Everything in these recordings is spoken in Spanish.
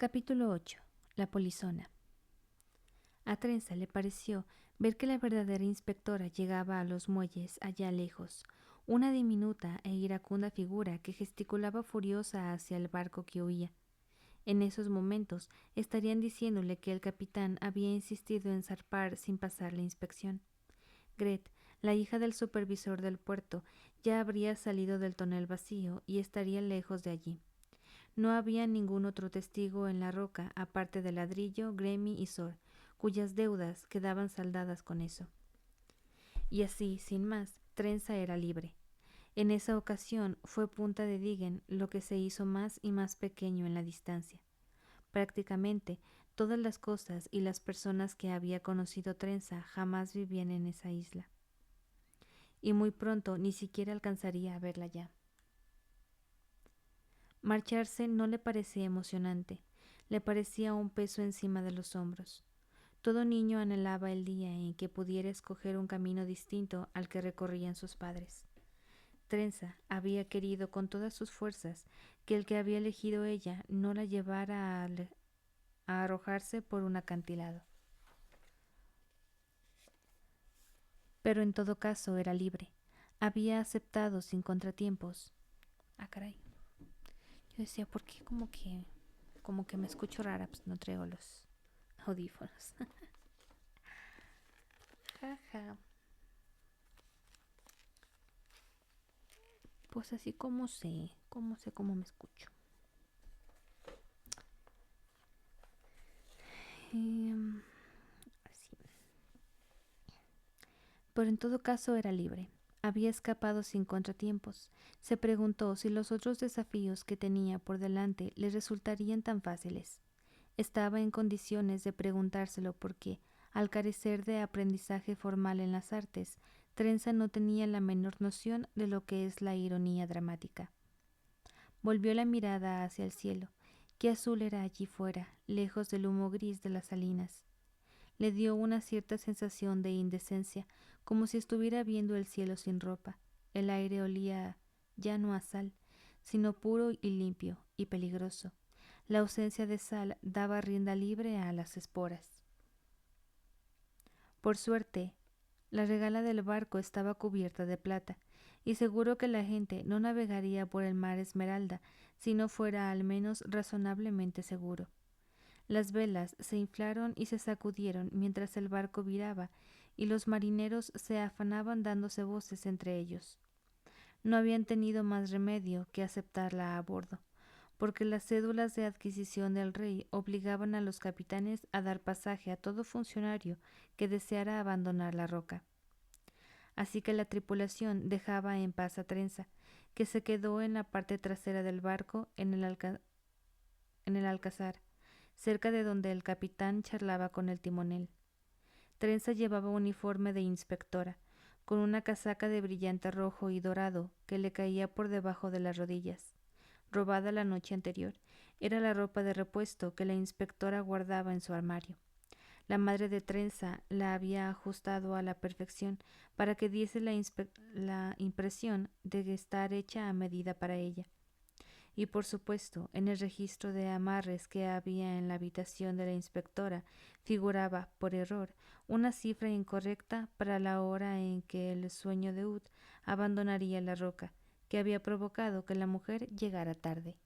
Capítulo 8. La polizona. A Trenza le pareció ver que la verdadera inspectora llegaba a los muelles allá lejos, una diminuta e iracunda figura que gesticulaba furiosa hacia el barco que huía. En esos momentos estarían diciéndole que el capitán había insistido en zarpar sin pasar la inspección. Gret, la hija del supervisor del puerto, ya habría salido del tonel vacío y estaría lejos de allí. No había ningún otro testigo en la roca aparte de Ladrillo, Gremy y Sor, cuyas deudas quedaban saldadas con eso. Y así, sin más, Trenza era libre. En esa ocasión fue Punta de Diggen lo que se hizo más y más pequeño en la distancia. Prácticamente todas las cosas y las personas que había conocido Trenza jamás vivían en esa isla. Y muy pronto ni siquiera alcanzaría a verla ya. Marcharse no le parecía emocionante, le parecía un peso encima de los hombros. Todo niño anhelaba el día en que pudiera escoger un camino distinto al que recorrían sus padres. Trenza había querido con todas sus fuerzas que el que había elegido ella no la llevara a arrojarse por un acantilado. Pero en todo caso era libre. Había aceptado sin contratiempos. Ah, caray. Yo decía, ¿por qué como que me escucho rara? Pues no traigo los audífonos. Jaja. Pues así como sé cómo me escucho. Así. Pero en todo caso era libre. Había escapado sin contratiempos. Se preguntó si los otros desafíos que tenía por delante le resultarían tan fáciles. Estaba en condiciones de preguntárselo porque, al carecer de aprendizaje formal en las artes, Trenza no tenía la menor noción de lo que es la ironía dramática. Volvió la mirada hacia el cielo. Qué azul era allí fuera, lejos del humo gris de las salinas. Le dio una cierta sensación de indecencia, como si estuviera viendo el cielo sin ropa. El aire olía ya no a sal, sino puro y limpio y peligroso. La ausencia de sal daba rienda libre a las esporas. Por suerte, la regala del barco estaba cubierta de plata, y seguro que la gente no navegaría por el mar Esmeralda si no fuera al menos razonablemente seguro. Las velas se inflaron y se sacudieron mientras el barco viraba, y los marineros se afanaban dándose voces entre ellos. No habían tenido más remedio que aceptarla a bordo, porque las cédulas de adquisición del rey obligaban a los capitanes a dar pasaje a todo funcionario que deseara abandonar la roca. Así que la tripulación dejaba en paz a Trenza, que se quedó en la parte trasera del barco en el alcázar, cerca de donde el capitán charlaba con el timonel. Trenza llevaba uniforme de inspectora, con una casaca de brillante rojo y dorado que le caía por debajo de las rodillas. Robada la noche anterior, era la ropa de repuesto que la inspectora guardaba en su armario. La madre de Trenza la había ajustado a la perfección para que diese la impresión de estar hecha a medida para ella. Y por supuesto, en el registro de amarres que había en la habitación de la inspectora figuraba, por error, una cifra incorrecta para la hora en que el sueño de Ud abandonaría la roca, que había provocado que la mujer llegara tarde.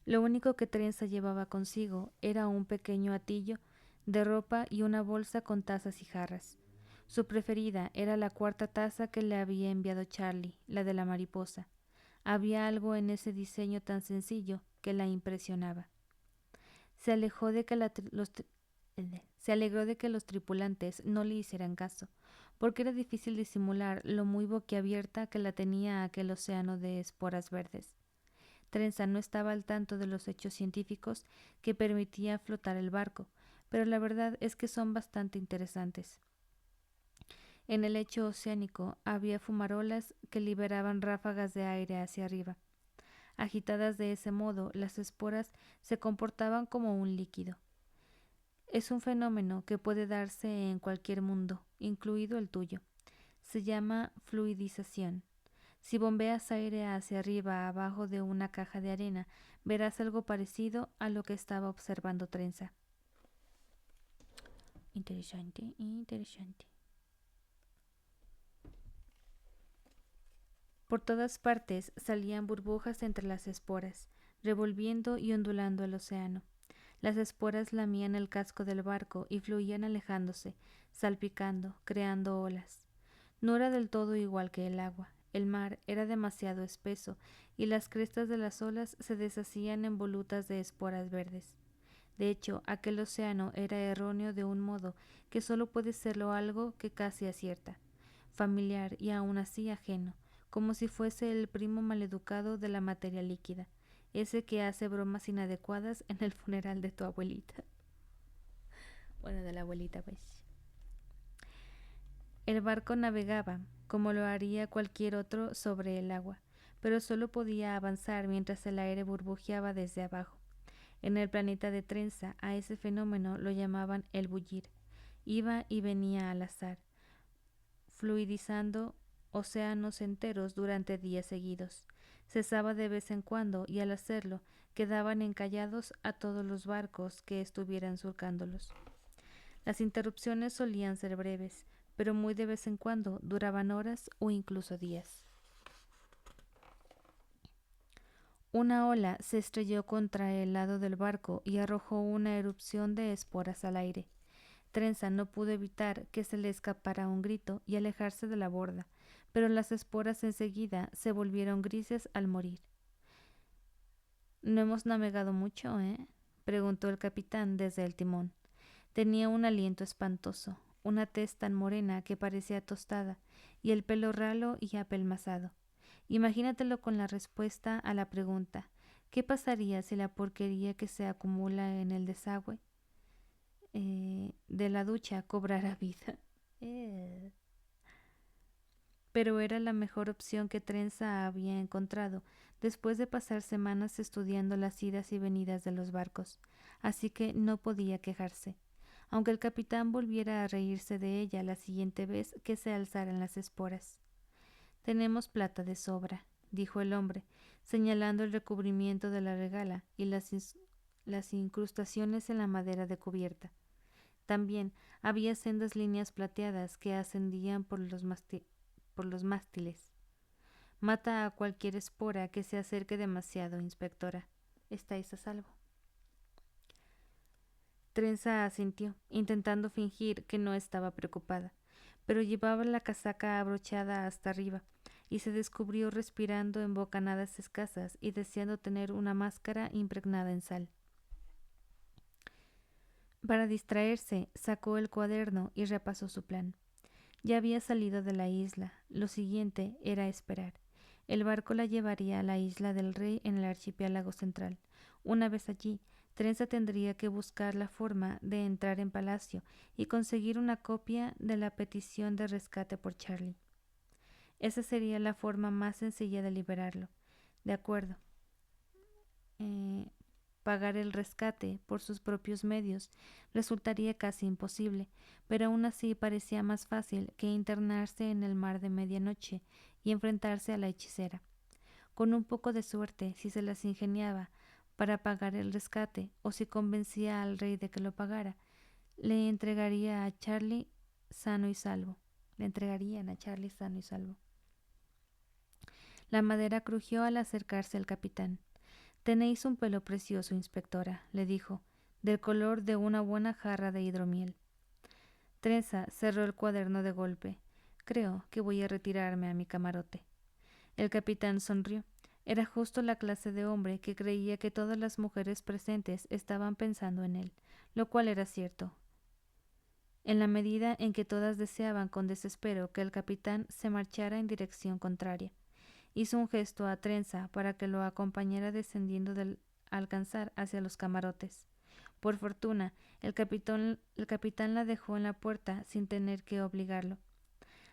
Lo único que Trenza llevaba consigo era un pequeño atillo de ropa y una bolsa con tazas y jarras. Su preferida era la cuarta taza que le había enviado Charlie, la de la mariposa. Había algo en ese diseño tan sencillo que la impresionaba. Se alegró de que los tripulantes no le hicieran caso, porque era difícil disimular lo muy boquiabierta que la tenía aquel océano de esporas verdes. Trenza no estaba al tanto de los hechos científicos que permitía flotar el barco, pero la verdad es que son bastante interesantes. En el lecho oceánico había fumarolas que liberaban ráfagas de aire hacia arriba. Agitadas de ese modo, las esporas se comportaban como un líquido. Es un fenómeno que puede darse en cualquier mundo, incluido el tuyo. Se llama fluidización. Si bombeas aire hacia arriba abajo de una caja de arena, verás algo parecido a lo que estaba observando Trenza. Interesante, interesante. Por todas partes salían burbujas entre las esporas, revolviendo y ondulando el océano. Las esporas lamían el casco del barco y fluían alejándose, salpicando, creando olas. No era del todo igual que el agua. El mar era demasiado espeso y las crestas de las olas se deshacían en volutas de esporas verdes. De hecho, aquel océano era erróneo de un modo que solo puede serlo algo que casi acierta, familiar y aún así ajeno, como si fuese el primo maleducado de la materia líquida, ese que hace bromas inadecuadas en el funeral de tu abuelita. Bueno, de la abuelita, pues. El barco navegaba, como lo haría cualquier otro sobre el agua, pero solo podía avanzar mientras el aire burbujeaba desde abajo. En el planeta de Trenza, a ese fenómeno lo llamaban el bullir. Iba y venía al azar, fluidizando océanos enteros durante días seguidos. Cesaba de vez en cuando y al hacerlo quedaban encallados a todos los barcos que estuvieran surcándolos. Las interrupciones solían ser breves, pero muy de vez en cuando duraban horas o incluso días. Una ola se estrelló contra el lado del barco y arrojó una erupción de esporas al aire. Trenza no pudo evitar que se le escapara un grito y alejarse de la borda, pero las esporas enseguida se volvieron grises al morir. «No hemos navegado mucho, ¿eh?», preguntó el capitán desde el timón. Tenía un aliento espantoso, una tez tan morena que parecía tostada, y el pelo ralo y apelmazado. Imagínatelo con la respuesta a la pregunta: ¿qué pasaría si la porquería que se acumula en el desagüe de la ducha cobrara vida? Pero era la mejor opción que Trenza había encontrado, después de pasar semanas estudiando las idas y venidas de los barcos, así que no podía quejarse, aunque el capitán volviera a reírse de ella la siguiente vez que se alzaran las esporas. «Tenemos plata de sobra», dijo el hombre, señalando el recubrimiento de la regala y las incrustaciones en la madera de cubierta. También había sendas líneas plateadas que ascendían por los mástiles. «Mata a cualquier espora que se acerque demasiado, inspectora. Estáis a salvo». Trenza asintió, intentando fingir que no estaba preocupada, pero llevaba la casaca abrochada hasta arriba y se descubrió respirando en bocanadas escasas y deseando tener una máscara impregnada en sal. Para distraerse, sacó el cuaderno y repasó su plan. Ya había salido de la isla. Lo siguiente era esperar. El barco la llevaría a la isla del Rey en el archipiélago central. Una vez allí, Trenza tendría que buscar la forma de entrar en palacio y conseguir una copia de la petición de rescate por Charlie. Esa sería la forma más sencilla de liberarlo. De acuerdo. Pagar el rescate por sus propios medios resultaría casi imposible, pero aún así parecía más fácil que internarse en el mar de medianoche y enfrentarse a la hechicera. Con un poco de suerte, si se las ingeniaba para pagar el rescate o si convencía al rey de que lo pagara, le entregaría a Charlie sano y salvo. Le entregarían a Charlie sano y salvo. La madera crujió al acercarse al capitán. «Tenéis un pelo precioso, inspectora», le dijo, «del color de una buena jarra de hidromiel». Trenza cerró el cuaderno de golpe. «Creo que voy a retirarme a mi camarote». El capitán sonrió. Era justo la clase de hombre que creía que todas las mujeres presentes estaban pensando en él, lo cual era cierto, en la medida en que todas deseaban con desespero que el capitán se marchara en dirección contraria. Hizo un gesto a Trenza para que lo acompañara descendiendo del alcanzar hacia los camarotes. Por fortuna, el capitán la dejó en la puerta sin tener que obligarlo.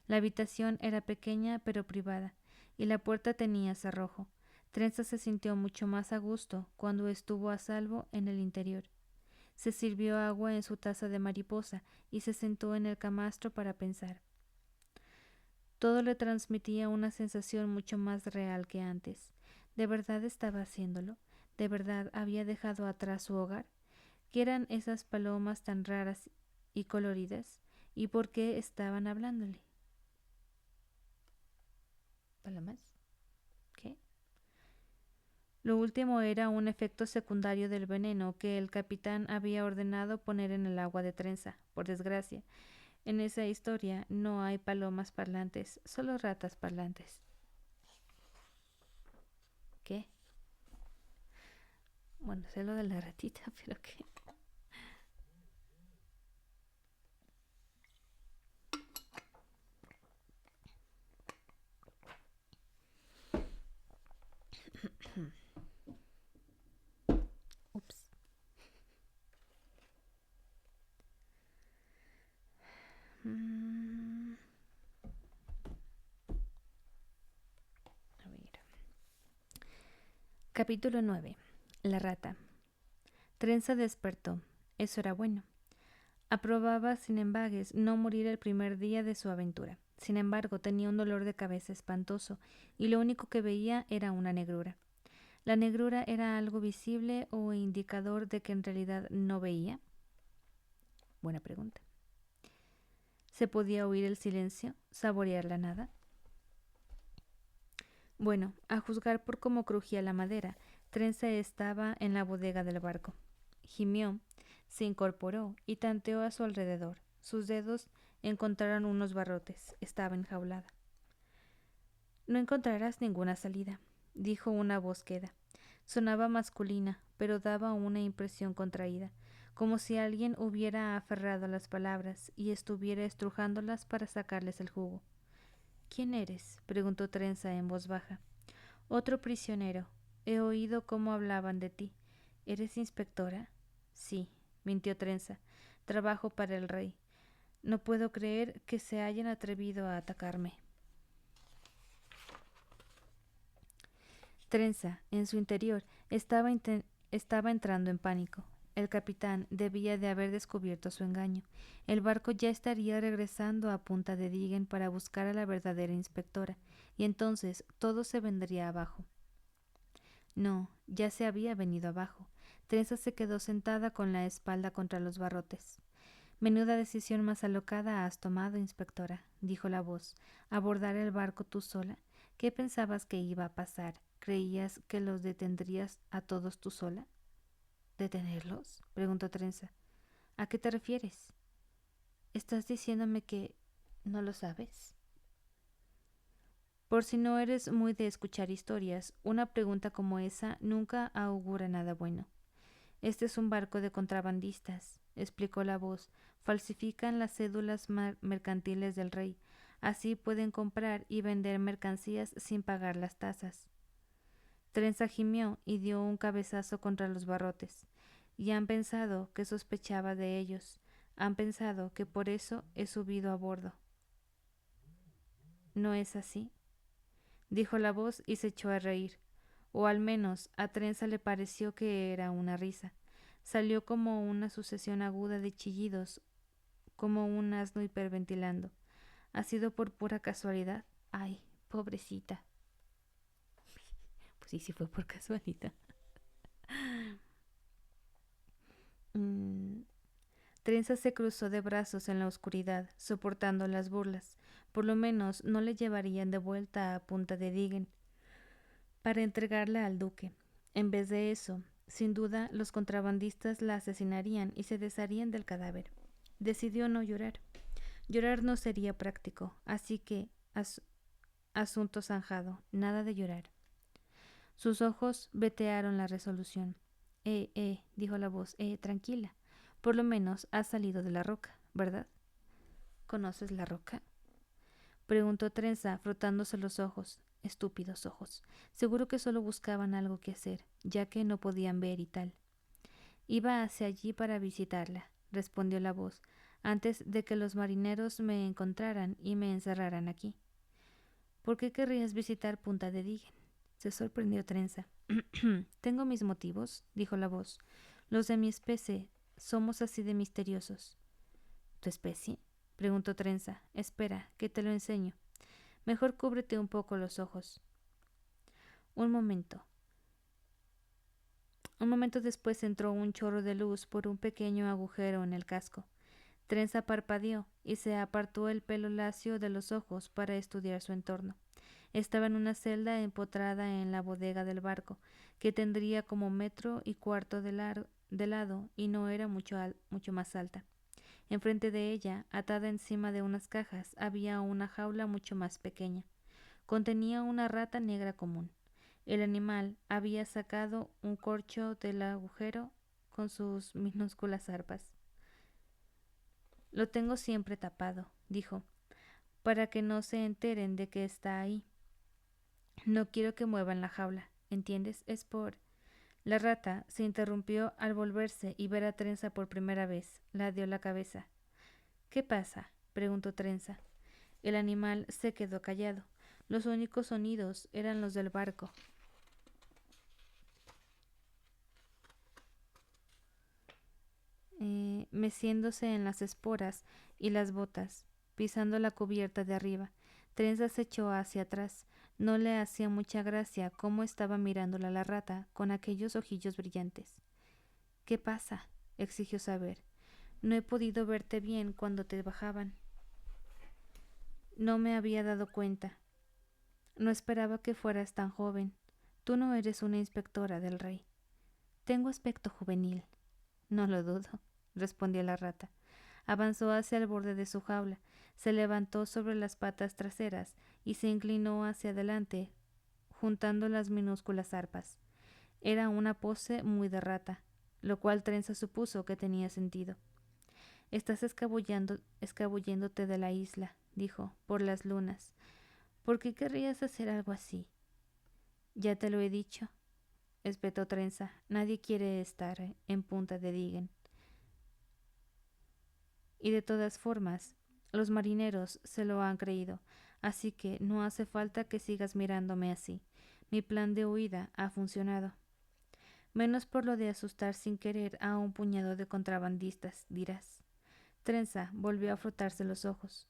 La habitación era pequeña pero privada, y la puerta tenía cerrojo. Trenza se sintió mucho más a gusto cuando estuvo a salvo en el interior. Se sirvió agua en su taza de mariposa y se sentó en el camastro para pensar. Todo le transmitía una sensación mucho más real que antes. ¿De verdad estaba haciéndolo? ¿De verdad había dejado atrás su hogar? ¿Qué eran esas palomas tan raras y coloridas? ¿Y por qué estaban hablándole? ¿Palomas? ¿Qué? Lo último era un efecto secundario del veneno que el capitán había ordenado poner en el agua de trenza. Por desgracia, en esa historia no hay palomas parlantes, solo ratas parlantes. ¿Qué? Bueno, sé lo de la ratita, pero ¿qué? Ups. A ver. Capítulo 9. La rata. Trenza despertó. Eso era bueno. Aprobaba, sin embagues, no morir el primer día de su aventura. Sin embargo, tenía un dolor de cabeza espantoso, y lo único que veía era una negrura. ¿La negrura era algo visible o indicador de que en realidad no veía? Buena pregunta. ¿Se podía oír el silencio? ¿Saborear la nada? Bueno, a juzgar por cómo crujía la madera, Trenza estaba en la bodega del barco. Gimió, se incorporó y tanteó a su alrededor. Sus dedos encontraron unos barrotes. Estaba enjaulada. No encontrarás ninguna salida, dijo una voz queda. Sonaba masculina, pero daba una impresión contraída, como si alguien hubiera aferrado a las palabras y estuviera estrujándolas para sacarles el jugo. ¿Quién eres? Preguntó Trenza en voz baja. Otro prisionero. He oído cómo hablaban de ti. ¿Eres inspectora? Sí, mintió Trenza. Trabajo para el rey. No puedo creer que se hayan atrevido a atacarme. Trenza, en su interior, estaba entrando en pánico. El capitán debía de haber descubierto su engaño. El barco ya estaría regresando a Punta de Diguen para buscar a la verdadera inspectora, y entonces todo se vendría abajo. No, ya se había venido abajo. Trenza se quedó sentada con la espalda contra los barrotes. Menuda decisión más alocada has tomado, inspectora, dijo la voz. ¿Abordar el barco tú sola? ¿Qué pensabas que iba a pasar? ¿Creías que los detendrías a todos tú sola? ¿Detenerlos? Preguntó Trenza. ¿A qué te refieres? ¿Estás diciéndome que no lo sabes? Por si no eres muy de escuchar historias, una pregunta como esa nunca augura nada bueno. Este es un barco de contrabandistas, explicó la voz. Falsifican las cédulas mercantiles del rey. Así pueden comprar y vender mercancías sin pagar las tasas. Trenza gimió y dio un cabezazo contra los barrotes. Y han pensado que sospechaba de ellos. Han pensado que por eso he subido a bordo. ¿No es así?, dijo la voz y se echó a reír. O al menos a Trenza le pareció que era una risa. Salió como una sucesión aguda de chillidos, como un asno hiperventilando. ¿Ha sido por pura casualidad? Ay, pobrecita. Pues sí, sí fue por casualidad. Trenza se cruzó de brazos en la oscuridad, soportando las burlas. Por lo menos no le llevarían de vuelta a Punta de Diguen para entregarla al duque. En vez de eso, sin duda, los contrabandistas la asesinarían y se desharían del cadáver. Decidió no llorar. Llorar no sería práctico, así que asunto zanjado, nada de llorar. Sus ojos vetearon la resolución. Dijo la voz, tranquila. Por lo menos has salido de la roca, ¿verdad? ¿Conoces la roca?, preguntó Trenza, frotándose los ojos. Estúpidos ojos. Seguro que solo buscaban algo que hacer, ya que no podían ver y tal. Iba hacia allí para visitarla, respondió la voz, antes de que los marineros me encontraran y me encerraran aquí. ¿Por qué querrías visitar Punta de Diguen?, se sorprendió Trenza. Tengo mis motivos, dijo la voz. Los de mi especie somos así de misteriosos. ¿Tu especie?, preguntó Trenza. Espera, que te lo enseño. Mejor cúbrete un poco los ojos. Un momento. Un momento después entró un chorro de luz por un pequeño agujero en el casco. Trenza parpadeó y se apartó el pelo lacio de los ojos para estudiar su entorno. Estaba en una celda empotrada en la bodega del barco, que tendría como 1,25 metros de lado y no era mucho más alta. Enfrente de ella, atada encima de unas cajas, había una jaula mucho más pequeña. Contenía una rata negra común. El animal había sacado un corcho del agujero con sus minúsculas arpas. Lo tengo siempre tapado, dijo, para que no se enteren de que está ahí. No quiero que muevan la jaula, ¿entiendes? Es por... La rata se interrumpió al volverse y ver a Trenza por primera vez. Ladeó la cabeza. ¿Qué pasa?, preguntó Trenza. El animal se quedó callado. Los únicos sonidos eran los del barco. Meciéndose en las esporas y las botas, pisando la cubierta de arriba. Trenza se echó hacia atrás. No le hacía mucha gracia cómo estaba mirándola la rata con aquellos ojillos brillantes. ¿Qué pasa?, exigió saber. No he podido verte bien cuando te bajaban. No me había dado cuenta. No esperaba que fueras tan joven. Tú no eres una inspectora del rey. Tengo aspecto juvenil. No lo dudo, respondió la rata. Avanzó hacia el borde de su jaula, se levantó sobre las patas traseras y se inclinó hacia adelante, juntando las minúsculas arpas. Era una pose muy de rata, lo cual Trenza supuso que tenía sentido. Estás escabulléndote de la isla, dijo, por las lunas. ¿Por qué querrías hacer algo así? Ya te lo he dicho, espetó Trenza. Nadie quiere estar en Punta de Diggen. Y de todas formas, los marineros se lo han creído, así que no hace falta que sigas mirándome así. Mi plan de huida ha funcionado. Menos por lo de asustar sin querer a un puñado de contrabandistas, dirás. Trenza volvió a frotarse los ojos.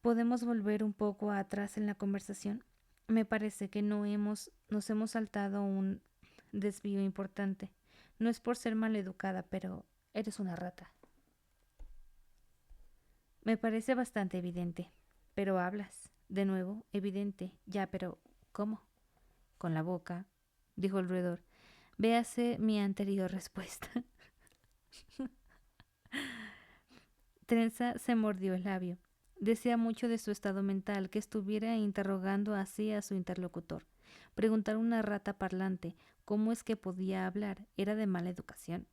¿Podemos volver un poco atrás en la conversación? Me parece que nos hemos saltado un desvío importante. No es por ser maleducada, pero eres una rata. Me parece bastante evidente. Pero hablas. De nuevo, evidente. Ya, pero ¿cómo? Con la boca, dijo el roedor. Véase mi anterior respuesta. Trenza se mordió el labio. Decía mucho de su estado mental que estuviera interrogando así a su interlocutor. Preguntar a una rata parlante cómo es que podía hablar era de mala educación.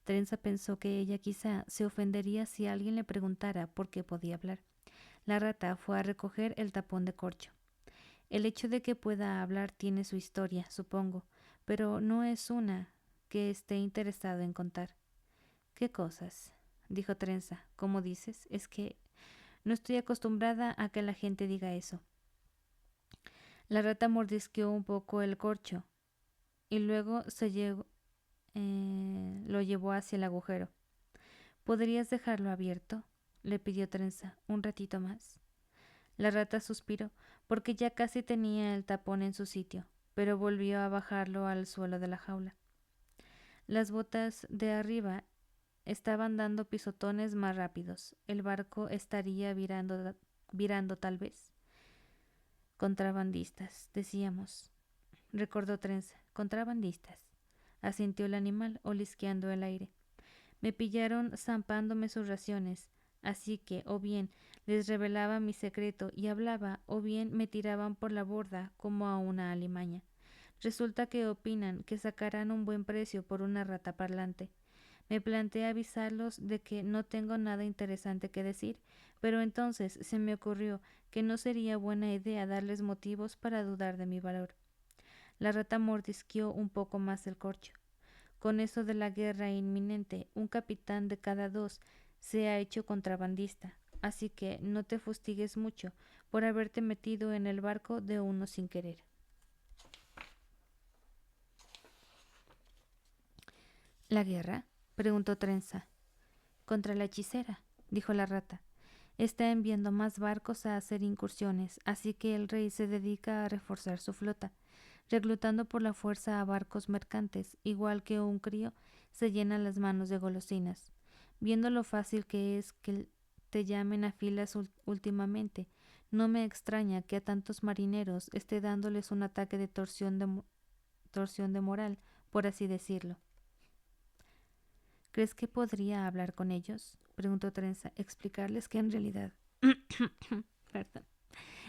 Trenza pensó que ella quizá se ofendería si alguien le preguntara por qué podía hablar. La rata fue a recoger el tapón de corcho. El hecho de que pueda hablar tiene su historia, supongo, pero no es una que esté interesado en contar. ¿Qué cosas?, dijo Trenza. ¿Cómo dices? Es que no estoy acostumbrada a que la gente diga eso. La rata mordisqueó un poco el corcho y luego lo llevó hacia el agujero. ¿Podrías dejarlo abierto?, le pidió Trenza. ¿Un ratito más? La rata suspiró, porque ya casi tenía el tapón en su sitio, pero volvió a bajarlo al suelo de la jaula. Las botas de arriba estaban dando pisotones más rápidos. El barco estaría virando tal vez. Contrabandistas, decíamos, recordó Trenza. Contrabandistas, asintió el animal, olisqueando el aire. Me pillaron zampándome sus raciones, así que o bien les revelaba mi secreto y hablaba, o bien me tiraban por la borda como a una alimaña. Resulta que opinan que sacarán un buen precio por una rata parlante. Me planteé avisarlos de que no tengo nada interesante que decir, pero entonces se me ocurrió que no sería buena idea darles motivos para dudar de mi valor. La rata mordisqueó un poco más el corcho. Con eso de la guerra inminente, un capitán de cada 2 se ha hecho contrabandista, así que no te fustigues mucho por haberte metido en el barco de uno sin querer. ¿La guerra?, preguntó Trenza. Contra la hechicera, dijo la rata. está enviando más barcos a hacer incursiones, así que el rey se dedica a reforzar su flota, reclutando por la fuerza a barcos mercantes, igual que un crío se llena las manos de golosinas. Viendo lo fácil que es que te llamen a filas últimamente, no me extraña que a tantos marineros esté dándoles un ataque de torsión de moral, por así decirlo. ¿Crees que podría hablar con ellos? Preguntó Trenza. Explicarles que en realidad... Perdón.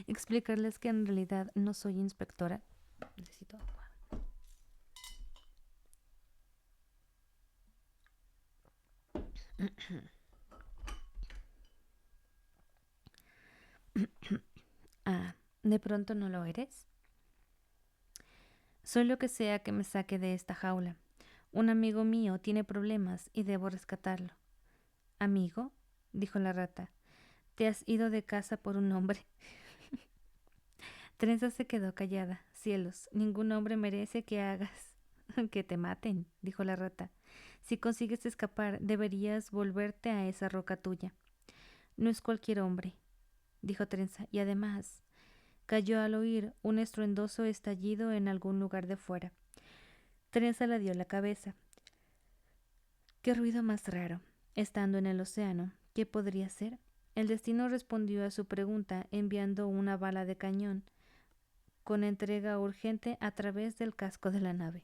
Explicarles que en realidad no soy inspectora. Necesito agua. Ah, ¿de pronto no lo eres? Soy lo que sea que me saque de esta jaula. Un amigo mío tiene problemas y debo rescatarlo. ¿Amigo? Dijo la rata. ¿Te has ido de casa por un hombre? Trenza se quedó callada. Cielos, ningún hombre merece que hagas que te maten, dijo la rata. Si consigues escapar, deberías volverte a esa roca tuya. No es cualquier hombre, dijo Trenza, y además cayó al oír un estruendoso estallido en algún lugar de fuera. Trenza le dio la cabeza. ¿Qué ruido más raro? Estando en el océano, ¿qué podría ser? El destino respondió a su pregunta enviando una bala de cañón con entrega urgente a través del casco de la nave.